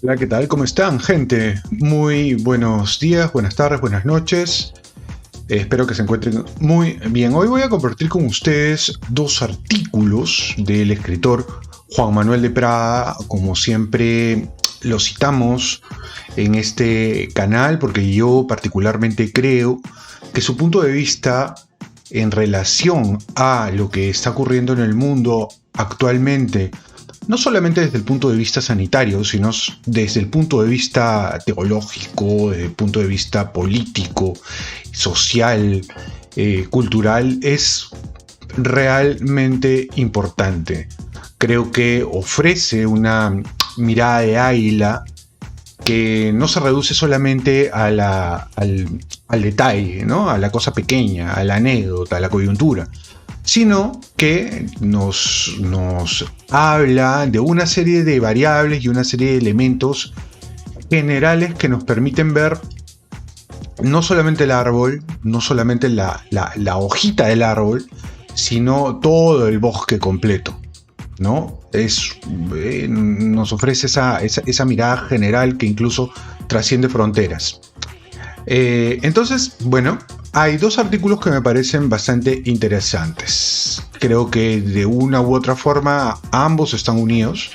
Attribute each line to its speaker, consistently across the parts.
Speaker 1: Hola, ¿qué tal? ¿Cómo están, gente? Muy buenos días, buenas tardes, buenas noches. Espero que se encuentren muy bien. Hoy voy a compartir con ustedes dos artículos del escritor Juan Manuel de Prada. Como siempre, lo citamos en este canal porque yo particularmente creo que su punto de vista en relación a lo que está ocurriendo en el mundo actualmente, no solamente desde el punto de vista sanitario, sino desde el punto de vista teológico, desde el punto de vista político, social, cultural, es realmente importante. Creo que ofrece una mirada de águila que no se reduce solamente al detalle, ¿no? A la cosa pequeña, a la anécdota, a la coyuntura, sino que nos habla de una serie de variables y una serie de elementos generales que nos permiten ver no solamente el árbol, no solamente la hojita del árbol, sino todo el bosque completo, ¿no? Nos ofrece esa mirada general que incluso trasciende fronteras. Entonces, bueno, hay dos artículos que me parecen bastante interesantes. Creo que de una u otra forma ambos están unidos.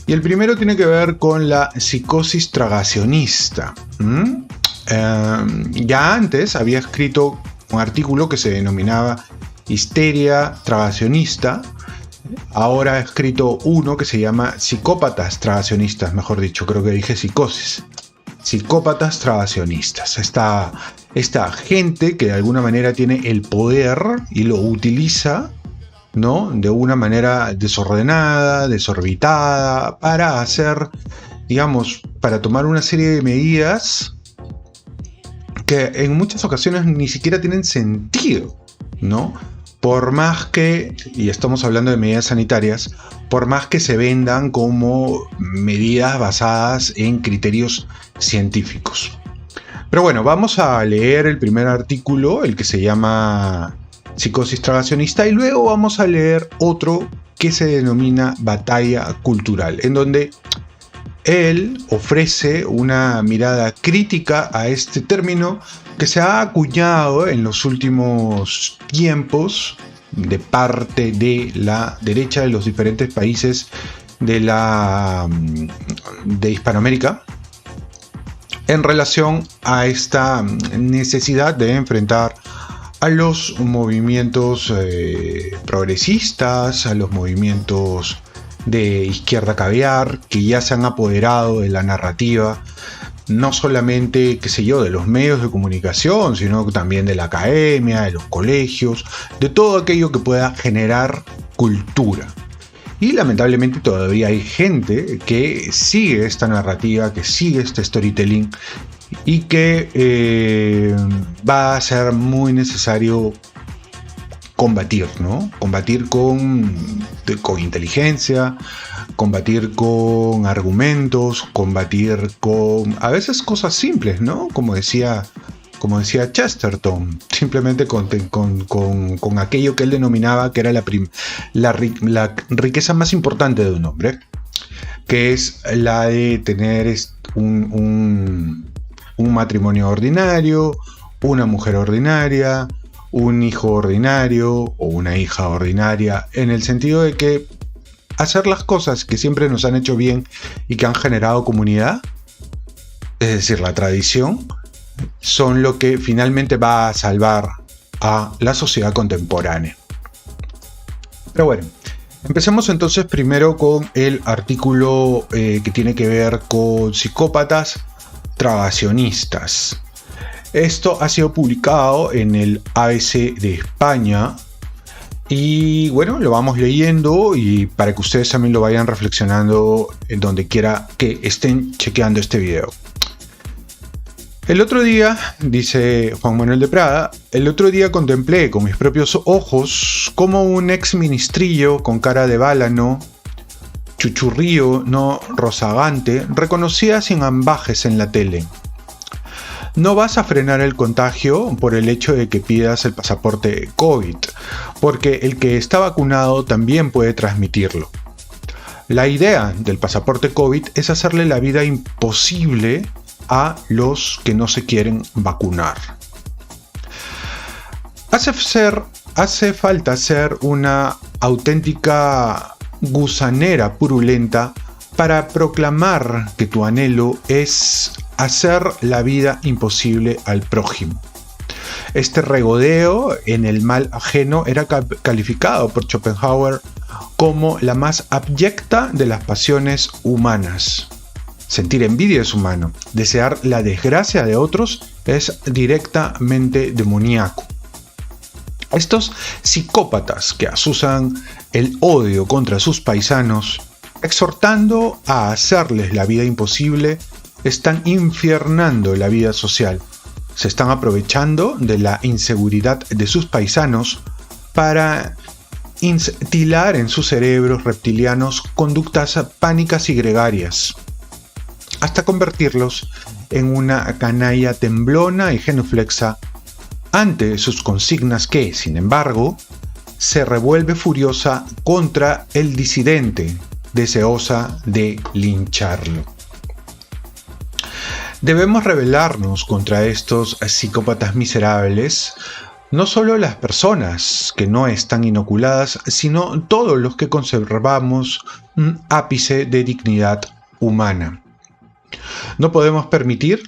Speaker 1: Y el primero tiene que ver con la psicosis tragacionista. Ya antes había escrito un artículo que se denominaba histeria tragacionista. Ahora he escrito uno que se llama psicópatas tragacionistas, mejor dicho, creo que dije psicosis. Psicópatas tragacionistas. Esta gente que de alguna manera tiene el poder y lo utiliza, ¿no? De una manera desordenada, desorbitada, para hacer, digamos, para tomar una serie de medidas que en muchas ocasiones ni siquiera tienen sentido, ¿no? Por más que, y estamos hablando de medidas sanitarias, por más que se vendan como medidas basadas en criterios científicos. Pero bueno, vamos a leer el primer artículo, el que se llama Psicosis tragacionista, y luego vamos a leer otro que se denomina Batalla cultural, en donde él ofrece una mirada crítica a este término que se ha acuñado en los últimos tiempos de parte de la derecha de los diferentes países de Hispanoamérica en relación a esta necesidad de enfrentar a los movimientos progresistas, a los movimientos de izquierda caviar, que ya se han apoderado de la narrativa, no solamente, qué sé yo, de los medios de comunicación, sino también de la academia, de los colegios, de todo aquello que pueda generar cultura. Y lamentablemente todavía hay gente que sigue esta narrativa, que sigue este storytelling, y que va a ser muy necesario combatir, ¿no? Combatir con inteligencia, combatir con argumentos, combatir con a veces cosas simples, ¿no? Como decía Chesterton, simplemente con aquello que él denominaba que era la riqueza más importante de un hombre, que es la de tener un matrimonio ordinario, una mujer ordinaria, un hijo ordinario o una hija ordinaria, en el sentido de que hacer las cosas que siempre nos han hecho bien y que han generado comunidad, es decir, la tradición, son lo que finalmente va a salvar a la sociedad contemporánea. Pero bueno, empecemos entonces primero con el artículo que tiene que ver con psicópatas tragacionistas. Esto ha sido publicado en el ABC de España y bueno, lo vamos leyendo y para que ustedes también lo vayan reflexionando en donde quiera que estén chequeando este video. El otro día, dice Juan Manuel de Prada, el otro día contemplé con mis propios ojos cómo un ex ministrillo con cara de bálano, chuchurrío, no rozagante, reconocía sin ambajes en la tele. No vas a frenar el contagio por el hecho de que pidas el pasaporte COVID, porque el que está vacunado también puede transmitirlo. La idea del pasaporte COVID es hacerle la vida imposible a los que no se quieren vacunar. Hace falta ser una auténtica gusanera purulenta para proclamar que tu anhelo es hacer la vida imposible al prójimo. Este regodeo en el mal ajeno era calificado por Schopenhauer como la más abyecta de las pasiones humanas. Sentir envidia es humano, desear la desgracia de otros es directamente demoníaco. Estos psicópatas que asusan el odio contra sus paisanos, exhortando a hacerles la vida imposible, están infiernando la vida social. Se están aprovechando de la inseguridad de sus paisanos para instilar en sus cerebros reptilianos conductas pánicas y gregarias, hasta convertirlos en una canalla temblona y genuflexa ante sus consignas que, sin embargo, se revuelve furiosa contra el disidente, deseosa de lincharlo. Debemos rebelarnos contra estos psicópatas miserables, no solo las personas que no están inoculadas, sino todos los que conservamos un ápice de dignidad humana. No podemos permitir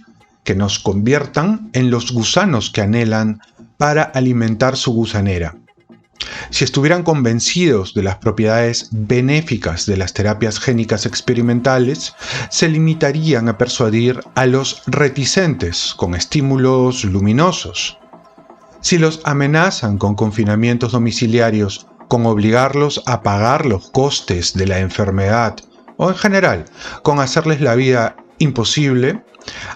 Speaker 1: que nos conviertan en los gusanos que anhelan para alimentar su gusanera. Si estuvieran convencidos de las propiedades benéficas de las terapias génicas experimentales, se limitarían a persuadir a los reticentes con estímulos luminosos. Si los amenazan con confinamientos domiciliarios, con obligarlos a pagar los costes de la enfermedad, o en general, con hacerles la vida imposible,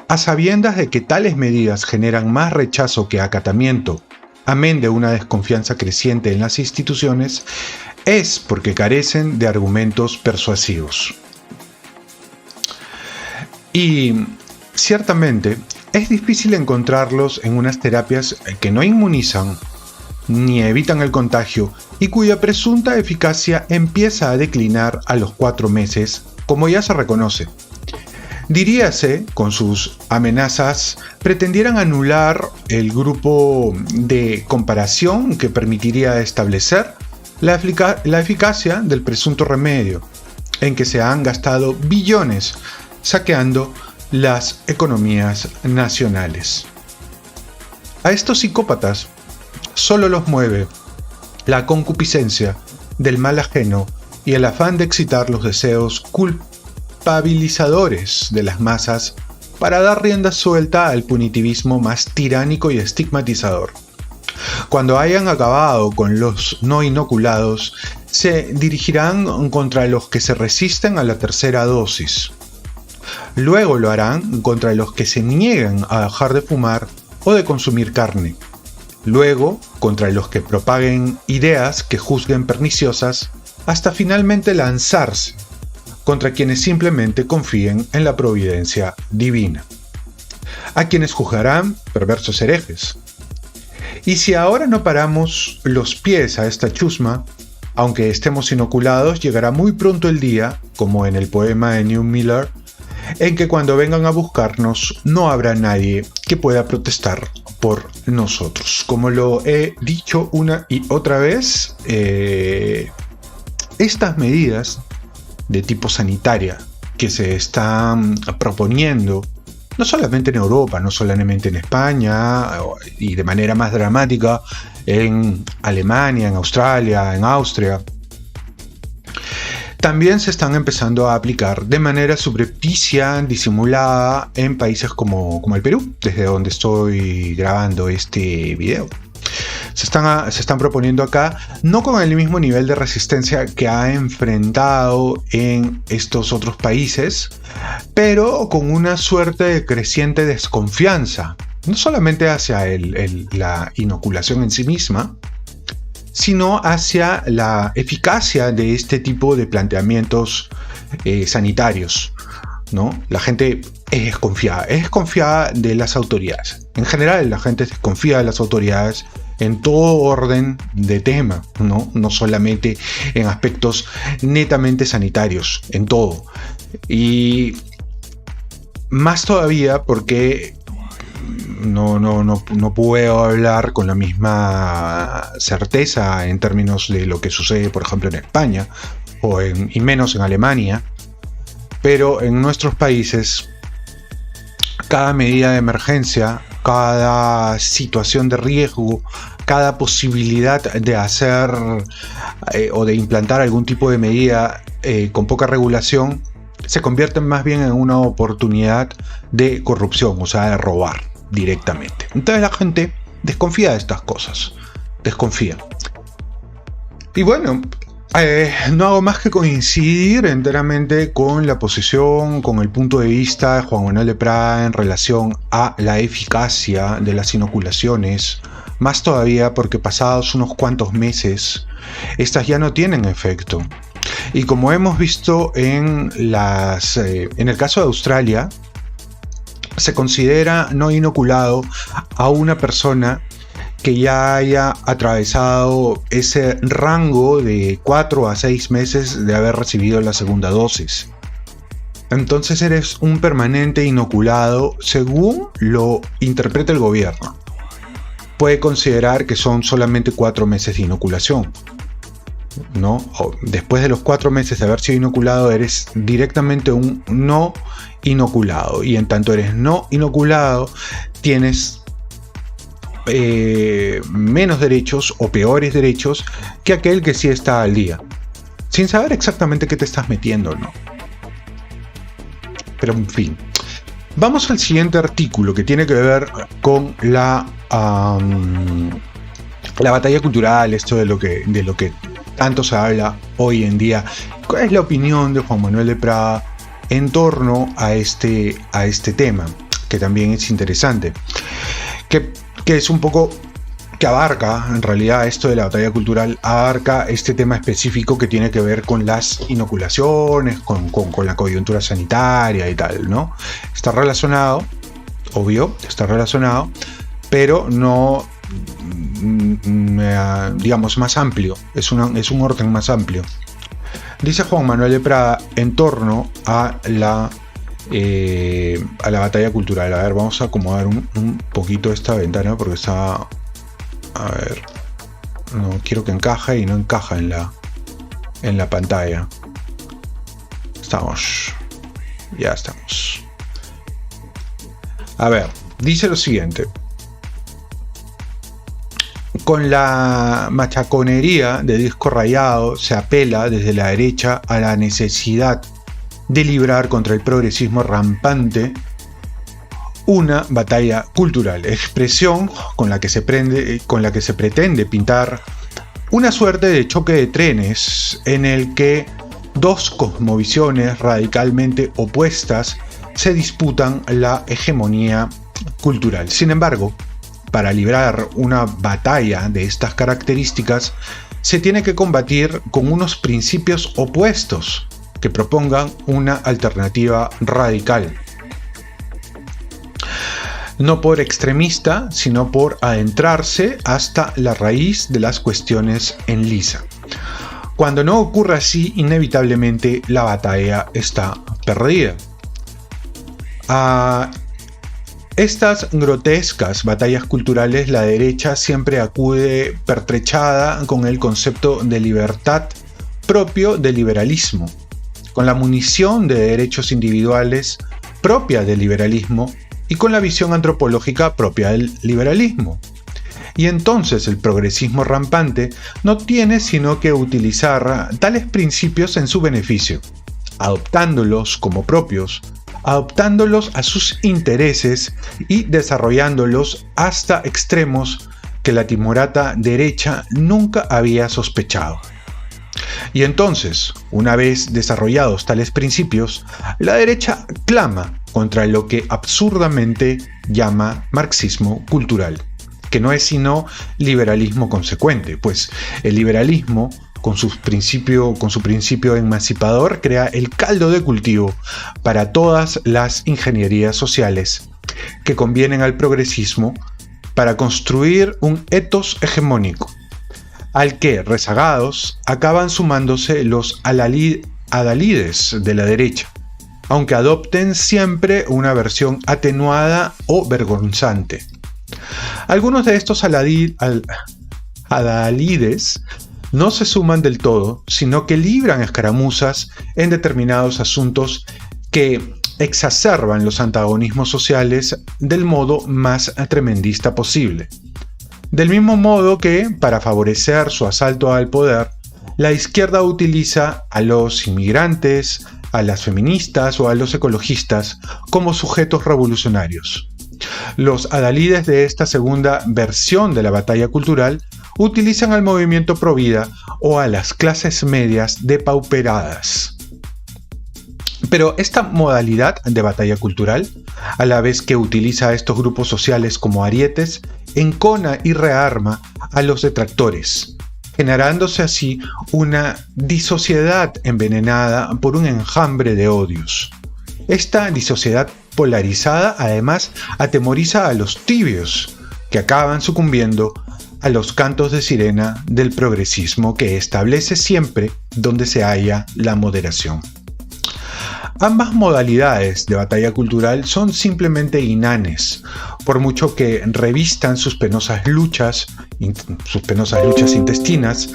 Speaker 1: a sabiendas de que tales medidas generan más rechazo que acatamiento, amén de una desconfianza creciente en las instituciones, es porque carecen de argumentos persuasivos. Y ciertamente es difícil encontrarlos en unas terapias que no inmunizan ni evitan el contagio y cuya presunta eficacia empieza a declinar a los 4 meses, como ya se reconoce. Diríase, con sus amenazas, pretendieran anular el grupo de comparación que permitiría establecer la eficacia del presunto remedio, en que se han gastado billones saqueando las economías nacionales. A estos psicópatas solo los mueve la concupiscencia del mal ajeno y el afán de excitar los deseos culpabilizadores de las masas para dar rienda suelta al punitivismo más tiránico y estigmatizador. Cuando hayan acabado con los no inoculados, se dirigirán contra los que se resisten a la tercera dosis. Luego lo harán contra los que se niegan a dejar de fumar o de consumir carne. Luego contra los que propaguen ideas que juzguen perniciosas, hasta finalmente lanzarse contra quienes simplemente confíen en la providencia divina. A quienes juzgarán perversos herejes. Y si ahora no paramos los pies a esta chusma, aunque estemos inoculados, llegará muy pronto el día, como en el poema de New Miller, en que cuando vengan a buscarnos no habrá nadie que pueda protestar por nosotros. Como lo he dicho una y otra vez, estas medidas de tipo sanitaria que se están proponiendo, no solamente en Europa, no solamente en España, y de manera más dramática en Alemania, en Australia, en Austria, también se están empezando a aplicar de manera subrepticia, disimulada, en países como el Perú, desde donde estoy grabando este video. Se están proponiendo acá, no con el mismo nivel de resistencia que ha enfrentado en estos otros países, pero con una suerte de creciente desconfianza, no solamente hacia la inoculación en sí misma, sino hacia la eficacia de este tipo de planteamientos sanitarios, ¿no? La gente es desconfiada de las autoridades. En general, la gente desconfía de las autoridades en todo orden de tema, no solamente en aspectos netamente sanitarios, en todo. Y más todavía porque no puedo hablar con la misma certeza en términos de lo que sucede, por ejemplo, en España y menos en Alemania, pero en nuestros países cada medida de emergencia, cada situación de riesgo, cada posibilidad de hacer o de implantar algún tipo de medida con poca regulación se convierte más bien en una oportunidad de corrupción, o sea, de robar directamente. Entonces la gente desconfía de estas cosas, desconfía. Y bueno, no hago más que coincidir enteramente con la posición, con el punto de vista de Juan Manuel de Prada en relación a la eficacia de las inoculaciones, más todavía porque pasados unos cuantos meses, estas ya no tienen efecto. Y como hemos visto en el caso de Australia, se considera no inoculado a una persona que ya haya atravesado ese rango de 4 a 6 meses de haber recibido la segunda dosis. Entonces eres un permanente inoculado según lo interpreta el gobierno. Puede considerar que son solamente 4 meses de inoculación, ¿no? Después de los 4 meses de haber sido inoculado, eres directamente un no inoculado. Y en tanto eres no inoculado, tienes menos derechos o peores derechos que aquel que sí está al día, sin saber exactamente qué te estás metiendo, ¿no? Pero en fin, vamos al siguiente artículo que tiene que ver con la batalla cultural, esto de lo que tanto se habla hoy en día. ¿Cuál es la opinión de Juan Manuel de Prada en torno a este tema? Que también es interesante, que es un poco, que abarca, en realidad esto de la batalla cultural, abarca este tema específico que tiene que ver con las inoculaciones, con la coyuntura sanitaria y tal, ¿no? Está relacionado, obvio, está relacionado, pero no, digamos, más amplio, es un orden más amplio. Dice Juan Manuel de Prada en torno a la batalla cultural. A ver, vamos a acomodar un poquito esta ventana porque está, a ver, no quiero que encaje y no encaja en la pantalla. Ya estamos. A ver, dice lo siguiente: con la machaconería de disco rayado se apela desde la derecha a la necesidad de librar contra el progresismo rampante una batalla cultural, expresión con la que se pretende pintar una suerte de choque de trenes en el que dos cosmovisiones radicalmente opuestas se disputan la hegemonía cultural. Sin embargo, para librar una batalla de estas características, se tiene que combatir con unos principios opuestos que propongan una alternativa radical. No por extremista, sino por adentrarse hasta la raíz de las cuestiones en lisa. Cuando no ocurre así, inevitablemente la batalla está perdida. A estas grotescas batallas culturales, la derecha siempre acude pertrechada con el concepto de libertad propio del liberalismo, con la munición de derechos individuales propia del liberalismo y con la visión antropológica propia del liberalismo. Y entonces el progresismo rampante no tiene sino que utilizar tales principios en su beneficio, adoptándolos como propios, adoptándolos a sus intereses y desarrollándolos hasta extremos que la timorata derecha nunca había sospechado. Y entonces, una vez desarrollados tales principios, la derecha clama contra lo que absurdamente llama marxismo cultural, que no es sino liberalismo consecuente, pues el liberalismo, con su principio emancipador, crea el caldo de cultivo para todas las ingenierías sociales que convienen al progresismo para construir un etos hegemónico, al que, rezagados, acaban sumándose los adalides de la derecha, aunque adopten siempre una versión atenuada o vergonzante. Algunos de estos adalides no se suman del todo, sino que libran escaramuzas en determinados asuntos que exacerban los antagonismos sociales del modo más tremendista posible. Del mismo modo que, para favorecer su asalto al poder, la izquierda utiliza a los inmigrantes, a las feministas o a los ecologistas como sujetos revolucionarios. Los adalides de esta segunda versión de la batalla cultural utilizan al movimiento provida o a las clases medias depauperadas. Pero esta modalidad de batalla cultural, a la vez que utiliza a estos grupos sociales como arietes, encona y rearma a los detractores, generándose así una disociedad envenenada por un enjambre de odios. Esta disociedad polarizada además atemoriza a los tibios, que acaban sucumbiendo a los cantos de sirena del progresismo que establece siempre donde se halla la moderación. Ambas modalidades de batalla cultural son simplemente inanes, por mucho que revistan sus penosas luchas intestinas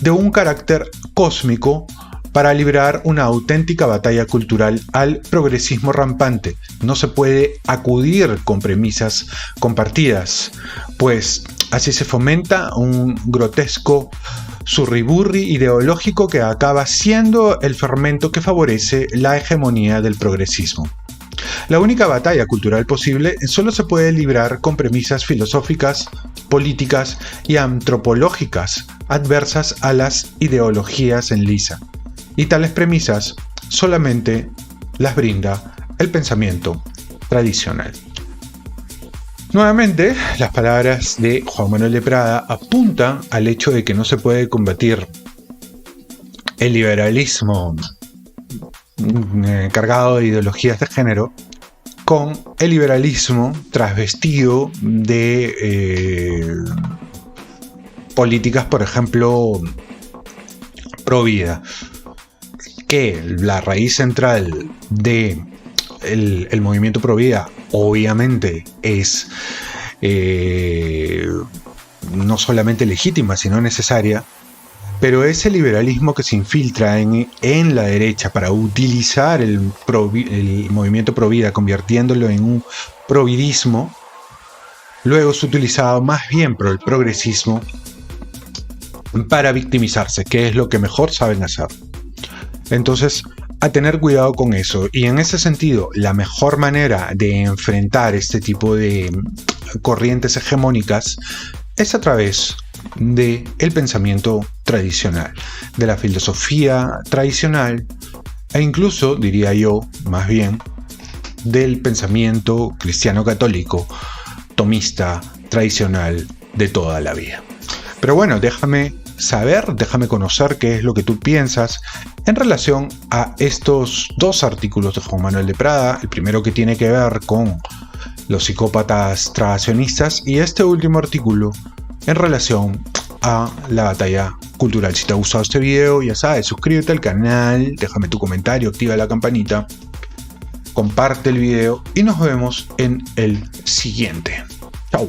Speaker 1: de un carácter cósmico para librar una auténtica batalla cultural al progresismo rampante. No se puede acudir con premisas compartidas, pues así se fomenta un grotesco surriburri ideológico que acaba siendo el fermento que favorece la hegemonía del progresismo. La única batalla cultural posible solo se puede librar con premisas filosóficas, políticas y antropológicas adversas a las ideologías en lisa. Y tales premisas solamente las brinda el pensamiento tradicional. Nuevamente, las palabras de Juan Manuel de Prada apuntan al hecho de que no se puede combatir el liberalismo cargado de ideologías de género con el liberalismo trasvestido de políticas, por ejemplo, pro vida. Que la raíz central de el movimiento pro vida obviamente es no solamente legítima sino necesaria, pero ese liberalismo que se infiltra en la derecha para utilizar el movimiento pro vida convirtiéndolo en un providismo, luego es utilizado más bien por el progresismo para victimizarse, que es lo que mejor saben hacer. Entonces, a tener cuidado con eso. Y en ese sentido, la mejor manera de enfrentar este tipo de corrientes hegemónicas es a través del pensamiento tradicional, de la filosofía tradicional e incluso, diría yo, más bien, del pensamiento cristiano católico, tomista, tradicional de toda la vida. Pero bueno, déjame conocer qué es lo que tú piensas en relación a estos dos artículos de Juan Manuel de Prada, el primero que tiene que ver con los psicópatas tragacionistas y este último artículo en relación a la batalla cultural. Si te ha gustado este video, ya sabes, suscríbete al canal, déjame tu comentario, activa la campanita, comparte el video y nos vemos en el siguiente. Chao.